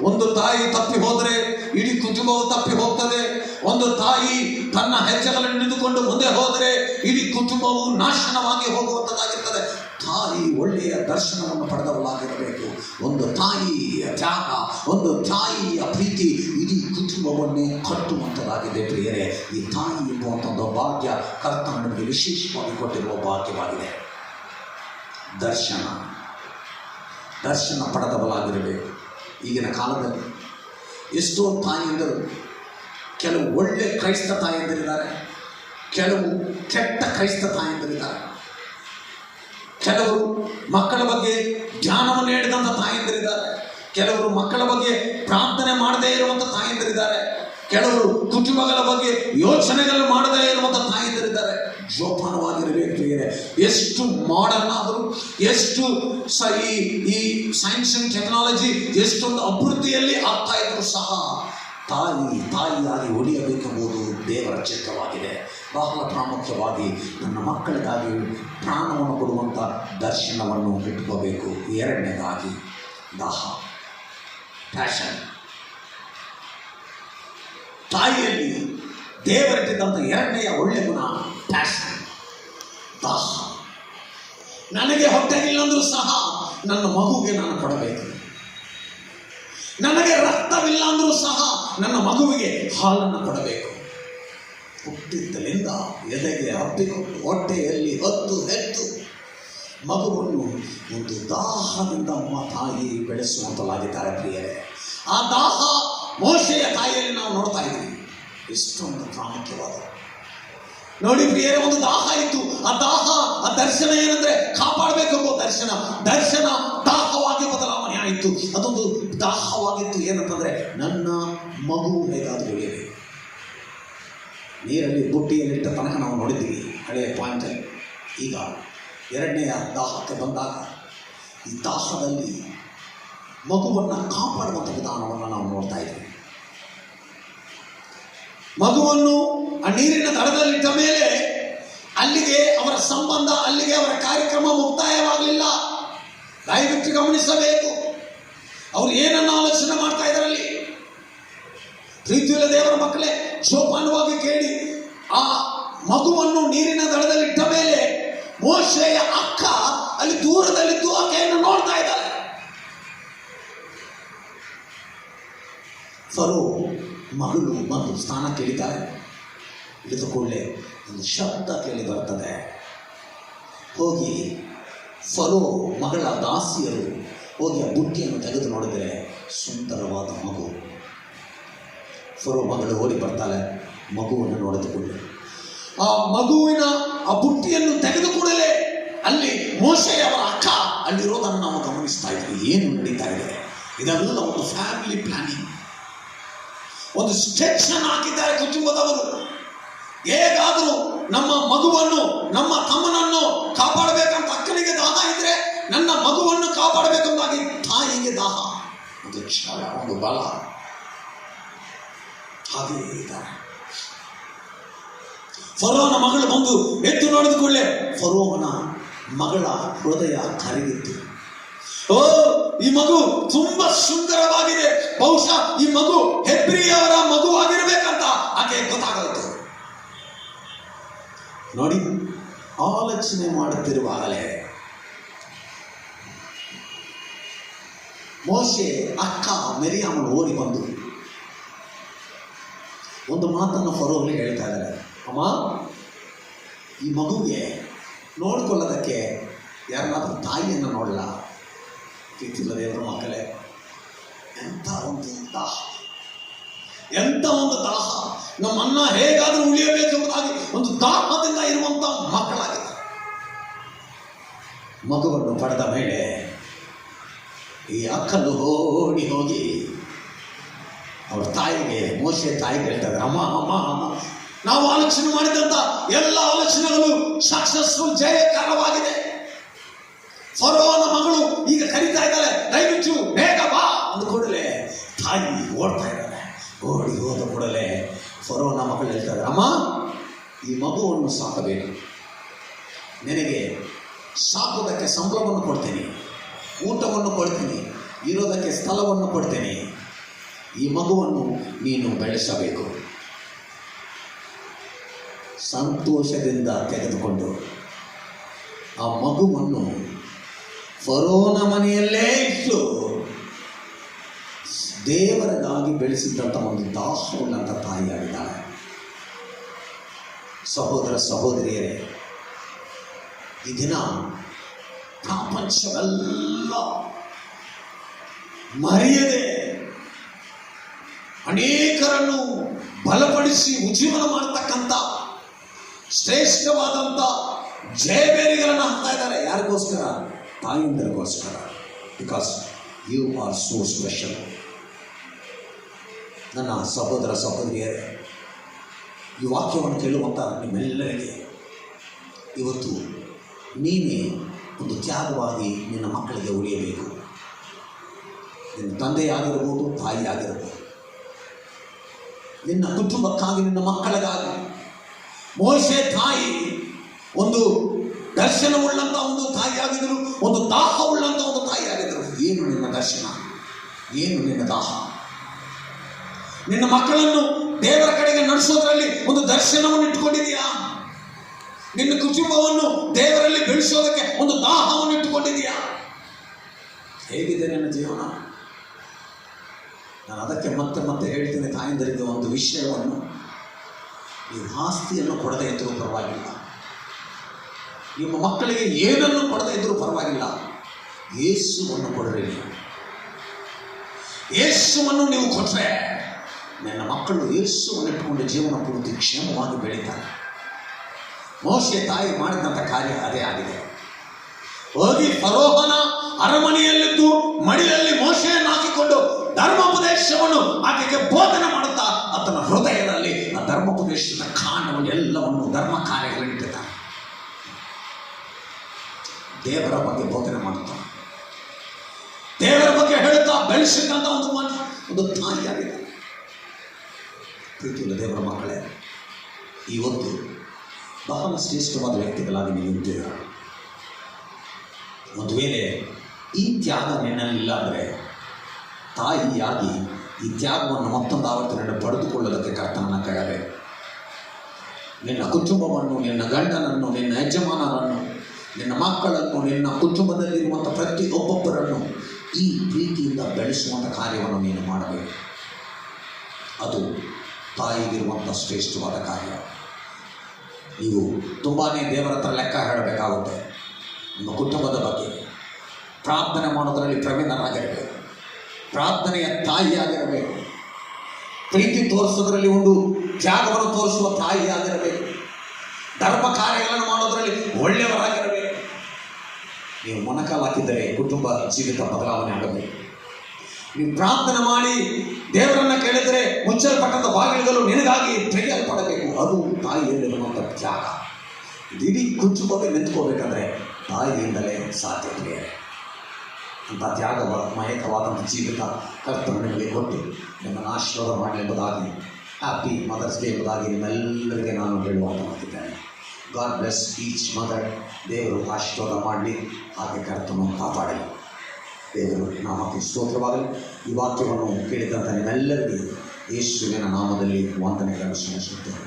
ಒಂದು ತಾಯಿ ತಪ್ಪಿ ಹೋದರೆ ಇಡೀ ಕುಟುಂಬವು ತಪ್ಪಿ ಹೋಗ್ತದೆ. ಒಂದು ತಾಯಿ ತನ್ನ ಹೆಜ್ಜೆಗಳನ್ನು ಹಿಡಿದುಕೊಂಡು ಮುಂದೆ ಹೋದರೆ ಇಡೀ ಕುಟುಂಬವು ನಾಶನವಾಗಿ ಹೋಗುವಂಥದ್ದಾಗಿರ್ತದೆ. ತಾಯಿ ಒಳ್ಳೆಯ ದರ್ಶನವನ್ನು ಪಡೆದವಳಾಗಿರಬೇಕು. ಒಂದು ತಾಯಿಯ ತ್ಯಾಗ, ಒಂದು ತಾಯಿಯ ಪ್ರೀತಿ ಇಡೀ ಕುಟುಂಬವನ್ನೇ ಕಟ್ಟುವಂಥದ್ದಾಗಿದೆ. ಪ್ರಿಯರೇ, ಈ ತಾಯಿ ಎಂಬುವಂಥ ಒಂದು ಭಾಗ್ಯ ಕರ್ತನ ನಮಗೆ ವಿಶೇಷವಾಗಿ ಕೊಟ್ಟಿರುವ ಭಾಗ್ಯವಾಗಿದೆ. ದರ್ಶನ ಪಡೆದವಳಾಗಿರಬೇಕು. ಈಗಿನ ಕಾಲದಲ್ಲಿ ಎಷ್ಟೋ ತಾಯಿಯಂದರು, ಕೆಲವು ಒಳ್ಳೆ ಕ್ರೈಸ್ತ ತಾಯಿಯಂದರಿದ್ದಾರೆ, ಕೆಲವು ಕೆಟ್ಟ ಕ್ರೈಸ್ತ ತಾಯಿಯಂದರಿದ್ದಾರೆ. ಕೆಲವರು ಮಕ್ಕಳ ಬಗ್ಗೆ ಧ್ಯಾನವನ್ನು ನೀಡಿದಂಥ ತಾಯಿಯಂದರಿದ್ದಾರೆ, ಕೆಲವರು ಮಕ್ಕಳ ಬಗ್ಗೆ ಪ್ರಾರ್ಥನೆ ಮಾಡದೇ ಇರುವಂಥ ತಾಯಿಯಂದರಿದ್ದಾರೆ, ಕೆಲವರು ಕುಟುಂಬಗಳ ಬಗ್ಗೆ ಯೋಚನೆಗಳು ಮಾಡದೇ ಇರುವಂಥ ತಾಯಿಯಂದರಿದ್ದಾರೆ. ಜೋಪಾನವಾಗಿರಬೇಕು ಪ್ರಿಯರೇ. ಎಷ್ಟು ಮಾಡರ್ನ್ ಆದರೂ, ಎಷ್ಟು ಈ ಸೈನ್ಸ್ ಅಂಡ್ ಟೆಕ್ನಾಲಜಿ ಎಷ್ಟೊಂದು ಅಭಿವೃದ್ಧಿಯಲ್ಲಿ ಆಗ್ತಾ ಇದ್ರೂ ಸಹ ತಾಯಿಯಾಗಿ ಉಳಿಯಬೇಕೆಂಬುದು ದೇವರ ಚಿತ್ತವಾಗಿದೆ. ಬಹಳ ಪ್ರಾಮುಖ್ಯವಾಗಿ ನನ್ನ ಮಕ್ಕಳಿಗಾಗಿ ಪ್ರಾಣವನ್ನು ಕೊಡುವಂಥ ದರ್ಶನವನ್ನು ಇಟ್ಕೋಬೇಕು. ಎರಡನೇದಾಗಿ ದಾಹ, ಪ್ಯಾಷನ್. ತಾಯಿಯಲ್ಲಿ ದೇವರಿಟ್ಟಿದ್ದಂಥ ಎರಡನೆಯ ಒಳ್ಳೆಯ ಗುಣ ಪ್ಯಾಷನ್, ದಾಹ. ನನಗೆ ಹೊಟ್ಟೆಗಿಲ್ಲಂದ್ರೂ ಸಹ ನನ್ನ ಮಗುವಿಗೆ ನಾನು ಕೊಡಬೇಕು. ನನಗೆ ರಕ್ತವಿಲ್ಲ ಅಂದರೂ ಸಹ ನನ್ನ ಮಗುವಿಗೆ ಹಾಲನ್ನು ಕೊಡಬೇಕು. ಹುಟ್ಟಿದ್ದಲಿಂದ ಎದೆಗೆ ಹಬ್ಬಿಕೊಂಡು ಹೊಟ್ಟೆಯಲ್ಲಿ ಹೆತ್ತು ಮಗುವನ್ನು ಒಂದು ದಾಹದಿಂದ ತಾಯಿ ಬೆಳೆಸುವಂತಲಾಗಿದ್ದಾರೆ ಪ್ರಿಯರೇ. ಆ ದಾಹ ಮೋಶೆಯ ತಾಯಿಯಲ್ಲಿ ನಾವು ನೋಡ್ತಾ ಇದ್ದೀವಿ. ಎಷ್ಟೊಂದು ಪ್ರಾಮುಖ್ಯವಾದ ನೋಡಿ ಪ್ರಿಯರೇ, ಒಂದು ದಾಹ ಇತ್ತು. ಆ ದರ್ಶನ ಏನಂದ್ರೆ ಕಾಪಾಡಬೇಕೆಂಬ ದರ್ಶನ ದಾಹವಾಗಿ ಬದಲಾವಣೆ ಆಯಿತು. ಅದೊಂದು ದಾಹವಾಗಿತ್ತು. ಏನಂತಂದ್ರೆ ನನ್ನ ಮಗು ಹೇಗಾದರೂ ಉಳಿಯಬೇಕು. ನೀರಲ್ಲಿ ಬುಟ್ಟಿಯಲ್ಲಿಟ್ಟ ತನಕ ನಾವು ನೋಡಿದ್ದೀವಿ ಹಳೆಯ ಪಾಯಿಂಟಲ್ಲಿ. ಈಗ ಎರಡನೆಯ ದಾಹಕ್ಕೆ ಬಂದಾಗ ಈ ದಾಹದಲ್ಲಿ ಮಗುವನ್ನು ಕಾಪಾಡುವಂಥ ವಿಧಾನವನ್ನು ನಾವು ನೋಡ್ತಾ ಇದ್ದೀವಿ. ಮಗುವನ್ನು ಆ ನೀರಿನ ದಡದಲ್ಲಿಟ್ಟ ಮೇಲೆ ಅಲ್ಲಿಗೆ ಅವರ ಸಂಬಂಧ, ಅಲ್ಲಿಗೆ ಅವರ ಕಾರ್ಯಕ್ರಮ ಮುಕ್ತಾಯವಾಗಲಿಲ್ಲ. ದಯವಿಟ್ಟು ಗಮನಿಸಬೇಕು, ಅವರು ಏನನ್ನು ಆಲೋಚನೆ ಮಾಡ್ತಾ ಇದ್ದಾರಲ್ಲಿ. ಪ್ರೀತಿಯುಳ್ಳ ದೇವರ ಮಕ್ಕಳೇ, ಜೋಪಾನವಾಗಿ ಕೇಳಿ. ಆ ಮಗುವನ್ನು ನೀರಿನ ದಡದಲ್ಲಿಟ್ಟ ಮೇಲೆ ಮೋಶೆಯ ಅಕ್ಕ ಅಲ್ಲಿ ದೂರದಲ್ಲಿದ್ದು ಆಕೆಯನ್ನು ನೋಡ್ತಾ ಇದ್ದಾಳೆ. ಫರೋ ಮಗಳು ಬಂದು ಸ್ನಾನ ಕೇಳಿದ್ದಾರೆ. ಇಳಿದ ಕೂಡಲೇ ಒಂದು ಶಬ್ದ ಕೇಳಿ ಬರ್ತದೆ. ಹೋಗಿ ಫರೋ ಮಗಳ ದಾಸಿಯರು ಹೋಗಿ ಆ ಬುಟ್ಟಿಯನ್ನು ತೆಗೆದು ನೋಡಿದರೆ ಸುಂದರವಾದ ಮಗು. ಫರೋ ಮಗಳು ಓಡಿ ಬರ್ತಾಳೆ. ಮಗುವನ್ನು ನೋಡಿದ ಕೂಡಲೇ ಆ ಮಗುವಿನ ಆ ಬುಟ್ಟಿಯನ್ನು ತೆಗೆದು ಕೂಡಲೇ ಅಲ್ಲಿ ಮೋಶೆಯವರ ಅಕ್ಕ ಅಲ್ಲಿರೋದನ್ನು ನಾವು ಗಮನಿಸ್ತಾ ಇದ್ವಿ. ಏನು ನಡೀತಾ ಇದೆ? ಇದೆಲ್ಲ ಒಂದು ಫ್ಯಾಮಿಲಿ ಪ್ಲಾನಿಂಗ್, ಒಂದು ಸ್ಟೆಪ್ಷನ್ ಹಾಕಿದ್ದಾರೆ ಕುಟುಂಬದವರು. ಹೇಗಾದರೂ ನಮ್ಮ ಮಗುವನ್ನು, ನಮ್ಮ ತಮ್ಮನನ್ನು ಕಾಪಾಡಬೇಕಂತ ಅಕ್ಕನಿಗೆ ದಾಹ ಇದ್ರೆ ನನ್ನ ಮಗುವನ್ನು ಕಾಪಾಡಬೇಕೆಂಬುದಾಗಿ ತಾಯಿಗೆ ದಾಹ, ಒಂದು ಛಲ, ಒಂದು ಬಲ. ಹಾಗೆ ಇದ್ದಾರೆ. ಫರೋಹನ ಮಗಳು ಬಂದು ಎದ್ದು ನೋಡಿದ ಕೂಡಲೇ ಫರೋಹನ ಮಗಳ ಹೃದಯ ಕರಗಿತ್ತು. ಓ, ಈ ಮಗು ತುಂಬಾ ಸುಂದರವಾಗಿದೆ, ಬಹುಶಃ ಈ ಮಗು ಹೆಬ್ರಿಯವರ ಮಗು ಆಗಿರ್ಬೇಕಂತ ಆಕೆ ಗೊತ್ತಾಗೋಯ್ತು. ನೋಡಿ, ಆಲೋಚನೆ ಮಾಡುತ್ತಿರುವಾಗಲೇ ಮೋಶೆ ಅಕ್ಕ ಮಿರಿಯಾಮಳು ಓಡಿ ಬಂದು ಒಂದು ಮಾತನ್ನು ಫರೋಹನಿಗೆ ಹೇಳ್ತಾ ಇದ್ದಾರೆ. ಅಮ್ಮ, ಈ ಮಗುಗೆ ನೋಡ್ಕೊಳ್ಳೋದಕ್ಕೆ ಯಾರನ್ನಾದ್ರೂ ತಾಯಿಯನ್ನು ನೋಡಲ್ಲ. ಪ್ರೀತಿಯುಳ್ಳ ದೇವರ ಮಕ್ಕಳೇ, ಎಂಥ ಒಂದು ದಾಹ, ಎಂಥ ಒಂದು ದಾಹ. ನಮ್ಮನ್ನ ಹೇಗಾದರೂ ಉಳಿಯಬೇಕೆಂಬುದಾಗಿ ಒಂದು ದಾಹದಿಂದ ಇರುವಂಥ ಮಕ್ಕಳಾಗಿದೆ. ಮಗುವನ್ನು ಪಡೆದ ಮೇಲೆ ಈ ಅಕ್ಕಲು ಓಡಿ ಹೋಗಿ ಅವ್ರ ತಾಯಿಗೆ, ಮೋಶೆ ತಾಯಿಗೆ ಹೇಳ್ತಾ ಇದ್ದಾರೆ, ಅಮ್ಮ ಅಮ್ಮ ಅಮ್ಮ, ನಾವು ಆಲೋಚನೆ ಮಾಡಿದಂಥ ಎಲ್ಲ ಆಲೋಚನೆಗಳು ಸಕ್ಸಸ್ಫುಲ್, ಜಯಕರವಾಗಿದೆ. ಫರೋಹನ ಮಗಳು ಈಗ ಕರೀತಾ ಇದ್ದಾಳೆ, ದಯವಿಟ್ಟು ಬೇಗ ಬಾ ಅಂದ ಕೂಡಲೇ ತಾಯಿ ಓಡ್ತಾ ಇದ್ದಾಳೆ. ಓಡಿ ಹೋದ ಕೂಡಲೇ ಫರೋಹನ ಮಗಳು ಹೇಳ್ತಾ ಇದ್ದಾರೆ, ಅಮ್ಮ ಈ ಮಗುವನ್ನು ಸಾಕಬೇಕು, ನಿನಗೆ ಸಾಕೋದಕ್ಕೆ ಸಂಬಳವನ್ನು ಕೊಡ್ತೀನಿ, ಊಟವನ್ನು ಕೊಡ್ತೀನಿ, ಇರೋದಕ್ಕೆ ಸ್ಥಳವನ್ನು ಕೊಡ್ತೀನಿ, ಈ ಮಗುವನ್ನು ನೀನು ಬೆಳೆಸಬೇಕು. ಸಂತೋಷದಿಂದ ತೆಗೆದುಕೊಂಡು ಆ ಮಗುವನ್ನು ಫರೋಹನ ಮನೆಯಲ್ಲೇ ಇಟ್ಟು ದೇವರಿಗಾಗಿ ಬೆಳೆಸಿದಂಥ ಒಂದು ದಾಸವುಳ್ಳಂಥ ತಾಯಿಯಾಗಿದ್ದಾಳೆ. ಸಹೋದರ ಸಹೋದರಿಯರೇ, ಈ ದಿನ ಪ್ರಪಂಚವೆಲ್ಲ ಮರೆಯದೆ ಅನೇಕರನ್ನು ಬಲಪಡಿಸಿ ಉಜ್ಜೀವನ ಮಾಡ್ತಕ್ಕಂಥ ಶ್ರೇಷ್ಠವಾದಂಥ ಜಯಬೇರಿಗಳನ್ನು ಹಾಕ್ತಾ ಇದ್ದಾರೆ. ಯಾರಿಗೋಸ್ಕರ? ತಾಯಿಂದರಿಗೋಸ್ಕರ. Because you are so special. ನನ್ನ ಸಹೋದರ ಸಹೋದರಿಯರೇ, ಈ ವಾಕ್ಯವನ್ನು ಕೇಳುವಂಥ ನಿಮ್ಮೆಲ್ಲರಿಗೆ ಇವತ್ತು ನೀನೇ ಒಂದು ತ್ಯಾಗವಾಗಿ ನಿನ್ನ ಮಕ್ಕಳಿಗೆ ಉಳಿಯಬೇಕು. ನಿನ್ನ ತಂದೆಯಾಗಿರ್ಬೋದು, ತಾಯಿ ಆಗಿರ್ಬೋದು, ನಿನ್ನ ಕುಟುಂಬಕ್ಕಾಗಿ, ನಿನ್ನ ಮಕ್ಕಳಿಗಾಗಿ. ಮೋಶೆ ತಾಯಿ ಒಂದು ದರ್ಶನವುಳ್ಳಂಥ ಒಂದು ತಾಯಿಯಾಗಿದ್ದರು, ಒಂದು ದಾಹವುಳ್ಳಂಥ ಒಂದು ತಾಯಿಯಾಗಿದ್ದರು. ಏನು ನಿನ್ನ ದರ್ಶನ? ಏನು ನಿನ್ನ ದಾಹ? ನಿನ್ನ ಮಕ್ಕಳನ್ನು ದೇವರ ಕಡೆಗೆ ನಡೆಸೋದ್ರಲ್ಲಿ ಒಂದು ದರ್ಶನವನ್ನು ಇಟ್ಟುಕೊಂಡಿದೆಯಾ? ನಿನ್ನ ಕುಟುಂಬವನ್ನು ದೇವರಲ್ಲಿ ಬೆಳೆಸೋದಕ್ಕೆ ಒಂದು ದಾಹವನ್ನು ಇಟ್ಟುಕೊಂಡಿದೆಯಾ? ಹೇಗಿದೆ ನಿನ್ನ ಜೀವನ? ನಾನು ಅದಕ್ಕೆ ಮತ್ತೆ ಮತ್ತೆ ಹೇಳ್ತೇನೆ ತಾಯಂದರಿಗೆ ಒಂದು ವಿಷಯವನ್ನು, ನೀವು ಆಸ್ತಿಯನ್ನು ಕೊಡದೇ ಇದ್ದರೂ ಪರವಾಗಿಲ್ಲ, ನಿಮ್ಮ ಮಕ್ಕಳಿಗೆ ಏನನ್ನು ಕೊಡದೇ ಇದ್ದರೂ ಪರವಾಗಿಲ್ಲ, ಯೇಸುವನ್ನು ಕೊಡರಿ. ಯೇಸುವನ್ನು ನೀವು ಕೊಟ್ಟರೆ ನನ್ನ ಮಕ್ಕಳು ಯೇಸುವನ್ನು ಇಟ್ಟುಕೊಂಡು ಜೀವನ ಪೂರ್ತಿ ಕ್ಷೇಮವಾಗಿ ಬೆಳೀತಾರೆ. ಮೋಶೆ ತಾಯಿ ಮಾಡಿದಂಥ ಕಾರ್ಯ ಅದೇ ಆಗಿದೆ. ಹೋಗಿ ಫರೋಹನ ಅರಮನೆಯಲ್ಲಿದ್ದು ಮಡಿಲಲ್ಲಿ ಮೋಶೆಯನ್ನು ಹಾಕಿಕೊಂಡು ಧರ್ಮೋಪದೇಶವನ್ನು ಆಕೆಗೆ ಬೋಧನೆ ಮಾಡುತ್ತಾ ಆತನ ಹೃದಯದಲ್ಲಿ ಆ ಧರ್ಮೋಪದೇಶದ ಕಾರಣವನ್ನು ಎಲ್ಲವನ್ನು ಧರ್ಮ ಕಾರ್ಯಗಳಿಟ್ಟಿದ್ದಾರೆ. ದೇವರ ಬಗ್ಗೆ ಬೋಧನೆ ಮಾಡುತ್ತಾ, ದೇವರ ಬಗ್ಗೆ ಹೇಳುತ್ತಾ ಬೆಳೆಸಿದಂಥ ಒಂದು ತಾಯಿಯಾಗಿದೆ. ಪ್ರೀತಿಯುಳ್ಳ ದೇವರ ಮಕ್ಕಳೇ, ಇವತ್ತು ಬಹಳ ಶ್ರೇಷ್ಠವಾದ ವ್ಯಕ್ತಿಗಳಾಗಿ ನೀವು ಇದ್ದೀರ. ಒಂದು ವೇಳೆ ಈ ತ್ಯಾಗ ನಿನ್ನಲ್ಲಿಲ್ಲ ಅಂದರೆ, ತಾಯಿಯಾಗಿ ಈ ತ್ಯಾಗವನ್ನು ಮತ್ತೊಂದು ಆವರ್ತನೆ ಪಡೆದುಕೊಳ್ಳೋದಕ್ಕೆ ಕರ್ತನನ್ನು ಕೇಳಬೇಕು. ನಿನ್ನ ಕುಟುಂಬವನ್ನು, ನಿನ್ನ ಗಂಡನನ್ನು, ನಿನ್ನ ಯಜಮಾನರನ್ನು, ನಿನ್ನ ಮಕ್ಕಳನ್ನು, ನಿನ್ನ ಕುಟುಂಬದಲ್ಲಿರುವಂಥ ಪ್ರತಿಯೊಬ್ಬೊಬ್ಬರನ್ನು ಈ ಪ್ರೀತಿಯಿಂದ ಬೆಳೆಸುವಂಥ ಕಾರ್ಯವನ್ನು ನೀನು ಮಾಡಬೇಕು. ಅದು ತಾಯಿಗಿರುವಂಥ ಶ್ರೇಷ್ಠವಾದ ಕಾರ್ಯ. ನೀವು ತುಂಬಾ ದೇವರ ಹತ್ರ ಲೆಕ್ಕ ಹೇಳಬೇಕಾಗುತ್ತೆ. ನಿಮ್ಮ ಕುಟುಂಬದ ಬಗ್ಗೆ ಪ್ರಾರ್ಥನೆ ಮಾಡೋದರಲ್ಲಿ ಪ್ರವೀಣರಾಗಿರಬೇಕು, ಪ್ರಾರ್ಥನೆಯ ತಾಯಿಯಾಗಿರಬೇಕು, ಪ್ರೀತಿ ತೋರಿಸೋದ್ರಲ್ಲಿ ಒಂದು ತ್ಯಾಗವನ್ನು ತೋರಿಸುವ ತಾಯಿಯಾಗಿರಬೇಕು, ಧರ್ಮ ಕಾರ್ಯಗಳನ್ನು ಮಾಡೋದರಲ್ಲಿ ಒಳ್ಳೆಯವರಾಗಿರಬೇಕು. ನೀವು ಮೊಣಕಾಲು ಹಾಕಿದ್ದರೆ ಕುಟುಂಬ ಜೀವಿತ ಬದಲಾವಣೆ ಆಗಬೇಕು. ನೀವು ಪ್ರಾರ್ಥನೆ ಮಾಡಿ ದೇವರನ್ನು ಕೇಳಿದರೆ ಮುಚ್ಚಲ್ಪಟ್ಟಂಥ ಬಾಗಿಲುಗಳು ನಿನಗಾಗಿ ತೆಗೆಯಲ್ಪಡಬೇಕು. ಅದು ತಾಯಿಯಲ್ಲಿರುವಂಥ ತ್ಯಾಗ. ಇಡೀ ಕುಟುಂಬವೇ ನಿಂತ್ಕೋಬೇಕಂದ್ರೆ ತಾಯಿಯಿಂದಲೇ ಸಾಧ್ಯತೆ. ಅಂಥ ತ್ಯಾಗಮಯಕವಾದಂಥ ಜೀವಿತ ಕರ್ತನು ನಿಮಗೆ ಕೊಟ್ಟು ನಿಮ್ಮನ್ನು ಆಶೀರ್ವಾದ ಮಾಡಲಿ ಎಂಬುದಾಗಿ, ಹ್ಯಾಪಿ ಮದರ್ಸ್ ಡೇ ಎಂಬುದಾಗಿ ನಿಮ್ಮೆಲ್ಲರಿಗೆ ನಾನು ಹೇಳುವಂತಾಗಿದ್ದೇನೆ. God bless each mother. ದೇವರು ಆಶೀರ್ವಾದ ಮಾಡಲಿ, ಹಾಗೆ ಕರ್ತನು ಕಾಪಾಡಲಿ. ದೇವರು ನಾಮಕ್ಕೆ ಸ್ತೋತ್ರವಾಗಲಿ. ಈ ವಾಕ್ಯವನ್ನು ಕೇಳಿದಂಥ ನಿಮ್ಮೆಲ್ಲರಿಗೂ ಯೇಸುವಿನ ನಾಮದಲ್ಲಿ ವಂದನೆಗಳನ್ನು ಸಲ್ಲಿಸುತ್ತೇವೆ.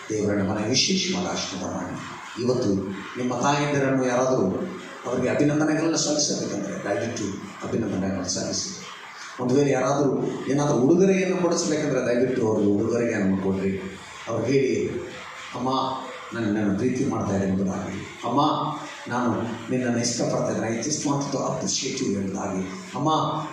ದೇವರ ಮನೆ ವಿಶೇಷವಾದ ಆಶೀರ್ವಾದ ಮಾಡಿ. ಇವತ್ತು ನಿಮ್ಮ ತಾಯಂದಿರನ್ನು ಯಾರಾದರೂ ಅವರಿಗೆ ಅಭಿನಂದನೆಗಳನ್ನು ಸಲ್ಲಿಸಬೇಕಂದ್ರೆ ದಯವಿಟ್ಟು ಅಭಿನಂದನೆಗಳನ್ನು ಸಲ್ಲಿಸಿ. ಒಂದು ವೇಳೆ ಯಾರಾದರೂ ಏನಾದರೂ ಉಡುಗೊರೆಯನ್ನು ಕೊಡಿಸ್ಬೇಕಂದ್ರೆ ದಯವಿಟ್ಟು ಅವ್ರಿಗೆ ಉಡುಗೊರೆಯನ್ನು ಕೊಡ್ರಿ. ಅವ್ರು ಹೇಳಿ, ಅಮ್ಮ ನನ್ನ ಪ್ರೀತಿ ಮಾಡ್ತಾ ಇದ್ದೀನಿ ಎಂಬುದಾಗಿ, ಅಮ್ಮ ನಾನು ನಿನ್ನನ್ನು ಇಷ್ಟಪಡ್ತಾ ಇದ್ದೀನಿ, I just want to appreciate you ಎಂಬುದಾಗಿ, ಅಮ್ಮ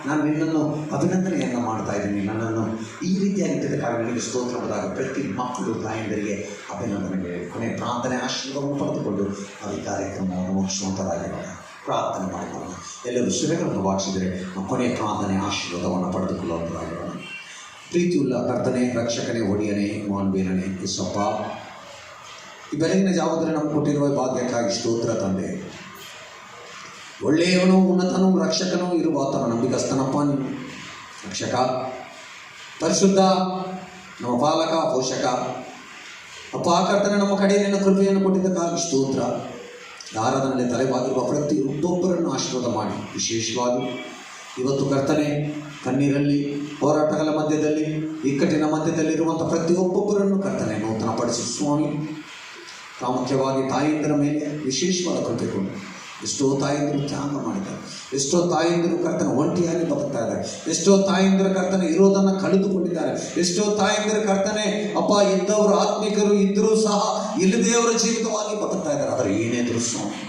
ನಾನು ನಿನ್ನನ್ನು ಅಭಿನಂದನೆಯನ್ನು ಮಾಡ್ತಾ ಇದ್ದೀನಿ, ನನ್ನನ್ನು ಈ ರೀತಿಯಾಗಿದ್ದ ಕಾರಣಗಳಿಗೆ ಸ್ತೋತ್ರ ಎಂಬುದಾಗಿ ಪ್ರತಿ ಮಕ್ಕಳು ತಾಯಂದರಿಗೆ ಅಭಿನಂದನೆಗಳು ಕೊನೆ ಪ್ರಾರ್ಥನೆ ಆಶೀರ್ವಾದವನ್ನು ಪಡೆದುಕೊಂಡು ಅದು ಕಾರ್ಯಕ್ರಮವನ್ನು ಮುಗಿಸುವಂಥದ್ದಾಗಿರೋಣ. ಪ್ರಾರ್ಥನೆ ಮಾಡಿಕೊಳ್ಳೋಣ. ಎಲ್ಲರೂ ಶಿರಗಳನ್ನು ವಾಚಿಸಿದರೆ ಕೊನೆಯ ಪ್ರಾರ್ಥನೆ ಆಶೀರ್ವಾದವನ್ನು ಪಡೆದುಕೊಳ್ಳುವಂಥದ್ದಾಗಿರೋಣ. ಪ್ರೀತಿಯುಳ್ಳ ಕರ್ತನೆ, ರಕ್ಷಕನೇ, ಒಡೆಯನೇ, ಮಾನ್ವೀರನೇ, ಯೇಸಪ್ಪ, ಈ ಬೆಳಗಿನ ಜಾವದಲ್ಲಿ ನಮ್ಗೆ ಕೊಟ್ಟಿರುವ ಭಾಗ್ಯಕ್ಕಾಗಿ ಸ್ತೋತ್ರ ತಂದೆ. ಒಳ್ಳೆಯವನು, ಉನ್ನತನೂ, ರಕ್ಷಕನೂ ಇರುವ ಆತನ ನಂಬಿಕಸ್ತನಪ್ಪ ನೀನು. ರಕ್ಷಕ, ಪರಿಶುದ್ಧ, ನಮ್ಮ ಪಾಲಕ, ಪೋಷಕ ಅಪ್ಪ ಕರ್ತನೆ, ನಮ್ಮ ಕಡೆ ನಿನ್ನ ಕೃಪೆಯನ್ನು ಕೊಟ್ಟಿದ್ದಕ್ಕಾಗಿ ಸ್ತೋತ್ರ. ಆರಾಧನೆಯಲ್ಲಿ ತಲೆಬಾಗಿರುವ ಪ್ರತಿಯೊಬ್ಬೊಬ್ಬರನ್ನು ಆಶೀರ್ವಾದ ಮಾಡಿ, ವಿಶೇಷವಾಗಿ ಇವತ್ತು ಕರ್ತನೆ, ಕಣ್ಣೀರಲ್ಲಿ, ಹೋರಾಟಗಳ ಮಧ್ಯದಲ್ಲಿ, ಇಕ್ಕಟ್ಟಿನ ಮಧ್ಯದಲ್ಲಿರುವಂಥ ಪ್ರತಿಯೊಬ್ಬೊಬ್ಬರನ್ನು ಕರ್ತನೆ ನೂತನಪಡಿಸಿ ಸ್ವಾಮಿ. ಪ್ರಾಮುಖ್ಯವಾಗಿ ತಾಯಿಯಂದಿರ ಮೇಲೆ ವಿಶೇಷವಾದ ಕೃಪೆ ಕೊಡು. ಎಷ್ಟೋ ತಾಯಿಯಂದಿರು ತ್ಯಾಗ ಮಾಡಿದ್ದಾರೆ, ಎಷ್ಟೋ ತಾಯಿಯಂದಿರು ಕರ್ತನ ಒಂಟಿಯಾಗಿ ಬದುಕ್ತಾ ಇದ್ದಾರೆ, ಎಷ್ಟೋ ತಾಯಿಯಂದಿರ ಕರ್ತನೆ ಇರೋದನ್ನು ಕಳೆದುಕೊಂಡಿದ್ದಾರೆ, ಎಷ್ಟೋ ತಾಯಿಯಂದಿರ ಕರ್ತನೆ ಅಪ್ಪ ಇದ್ದವರು ಆತ್ಮಿಕರು ಇದ್ದರೂ ಸಹ ಇಲ್ಲದೆಯವರ ಜೀವಿತವಾಗಿ ಬದುಕ್ತಾ ಇದ್ದಾರೆ. ಆದರೆ ಏನೇ ಸ್ವಾಮಿ,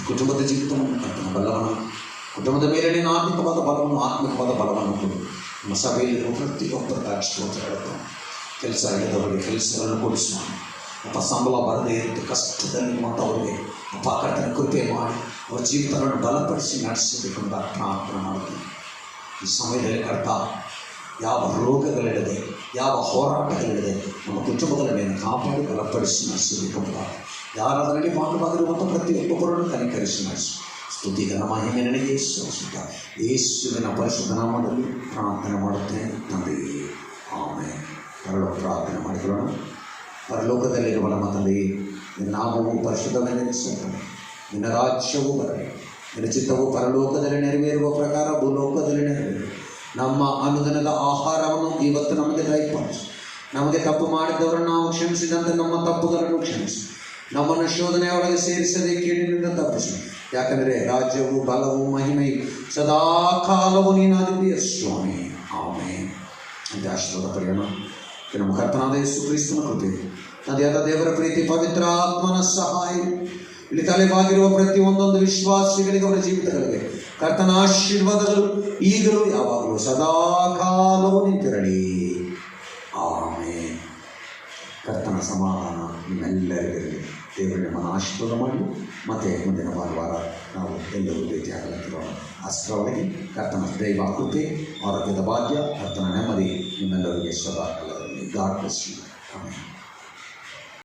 ಕುಟುಂಬದ ಜೀವಿತವನ್ನು ಕರ್ತನ ಬಲವನ್ನು, ಕುಟುಂಬದ ಮೇಲೆ ನೀನು ಆತ್ಮಿಕವಾದ ಬಲವನ್ನು, ಆತ್ಮಿಕವಾದ ಬಲವನ್ನು ಕೊಡು. ನಮ್ಮ ಸಭೆಯಲ್ಲಿರುವ ಪ್ರತಿಯೊಬ್ಬರಿಗಾಗಿ ಸ್ತೋತ್ರಗಳನ್ನು, ಕೆಲಸ ಇಲ್ಲದವರಿಗೆ ಕೆಲಸಗಳನ್ನು ಕೊಡಿಸುವ ಅಪ್ಪ, ಸಂಬಳ ಬರದೇ ಇರುತ್ತೆ ಕಷ್ಟದಲ್ಲಿರುವಂಥವ್ರಿಗೆ ಅಪ್ಪ ಕರ್ತನ ಕೃಪೆ ಮಾಡಿ ಅವರ ಜೀವಿತಗಳನ್ನು ಬಲಪಡಿಸಿ ನಡೆಸಬೇಕು ಅಂತ ಪ್ರಾರ್ಥನೆ ಮಾಡ್ತೀನಿ. ಈ ಸಮಯದಲ್ಲಿ ಕರ್ತ, ಯಾವ ರೋಗಗಳಿಲ್ಲದೆ, ಯಾವ ಹೋರಾಟಗಳಿಲ್ಲದೆ ನಮ್ಮ ಕುಟುಂಬಗಳನ್ನು ಕಾಪಾಡಿ ಬಲಪಡಿಸಿ ನಡೆಸಬೇಕು ಅಂತ ಯಾರಾದರಲ್ಲಿ ಭಾಗವಾಗಿರುವಂಥ ಪ್ರತಿಯೊಬ್ಬೊಬ್ಬರನ್ನು ಕನಿಕರಿಸಿ ನಡೆಸು. ಸ್ತುತಿ ಘನ ಮಹಿಮೆ ನನಗೆ ಯೇಸುವಿನ ಯೇಸುವಿನ ಪರಿಶುದ್ಧ ನಾಮದಲ್ಲಿ ಪ್ರಾರ್ಥನೆ ಮಾಡುತ್ತೇನೆ ತಂದೆಯೇ, ಆಮೆನ್. ಎರಡು ಪ್ರಾರ್ಥನೆ ಮಾಡಿಕೊಳ್ಳೋಣ. ಪರಲೋಕದಲ್ಲಿರುವ ನಮ್ಮ ತಂದೆಯೇ, ನಿನ್ನ ನಾಮವು ಪರಿಶುದ್ಧವೆನಿಸಲ್ಪಡಲಿ, ನಿನ್ನ ರಾಜ್ಯವು ಬರಲಿ, ನಿನ್ನ ಚಿತ್ತವು ಪರಲೋಕದಲ್ಲಿ ನೆರವೇರುವ ಪ್ರಕಾರ ಭೂಲೋಕದಲ್ಲಿ ನೆರವೇರಲಿ. ನಮ್ಮ ಅನುದಿನದ ಆಹಾರವನ್ನು ಇವತ್ತು ನಮಗೆ ದಯಪಾಲಿಸು. ನಮಗೆ ತಪ್ಪು ಮಾಡಿದವರನ್ನು ನಾವು ಕ್ಷಮಿಸಿದಂತೆ ನಮ್ಮ ತಪ್ಪುಗಳನ್ನು ಕ್ಷಮಿಸು. ನಮ್ಮನ್ನು ಶೋಧನೆಯೊಳಗೆ ಸೇರಿಸದೆ ಕೇಳಿನಿಂದ ತಪ್ಪಿಸು. ಯಾಕಂದರೆ ರಾಜ್ಯವು, ಬಲವು, ಮಹಿಮೆಯು ಸದಾ ಕಾಲವು ನೀನಾಗಿದ್ದೀಯ ಸ್ವಾಮಿ. ಆಮೆನ್. ಅಂತ ಆಶೀರ್ವಾದ ಪಡೆಯೋಣ. ನಮ್ಮ ಕರ್ತನಾದ ಯೇಸು ಕ್ರಿಸ್ತನ ಕೃಪೆ, ತಂದೆಯಾದ ದೇವರ ಪ್ರೀತಿ, ಪವಿತ್ರ ಆತ್ಮನ ಸಹಾಯ ಇಲ್ಲಿ ತಲೆಬಾಗಿರುವ ಪ್ರತಿಯೊಂದೊಂದು ವಿಶ್ವಾಸಿಗಳಿಗೆ, ಅವರ ಜೀವಿತಗಳಿಗೆ ಕರ್ತನ ಆಶೀರ್ವಾದಗಳು ಈಗಲೂ ಯಾವಾಗಲೂ ಸದಾ ಕಾಲವು ನಿಂತಿರಲಿ. ಆಮೆನ್. ಕರ್ತನ ಸಮಾಧಾನ ನಿಮ್ಮೆಲ್ಲರಿಗಿರಲಿ. ದೇವರು ನಮ್ಮನ್ನು ಆಶೀರ್ವಾದ ಮಾಡಿ ಮತ್ತೆ ಮುಂದಿನ ಭಾನುವಾರ ನಾವು ಎಲ್ಲರೂ ಭೇಟಿಯಾಗಲಿರೋಣ. ಅಷ್ಟರೊಳಗೆ ಕರ್ತನ ದೈವ ಕೃಪೆ, ಆರೋಗ್ಯದ ಭಾಗ್ಯ, ಕರ್ತನ ನೆಮ್ಮದಿ ನಿಮ್ಮೆಲ್ಲರಿಗೆ ಸದಾ ಕಾಲದಲ್ಲಿ. God bless you. ಆಮೆನ್.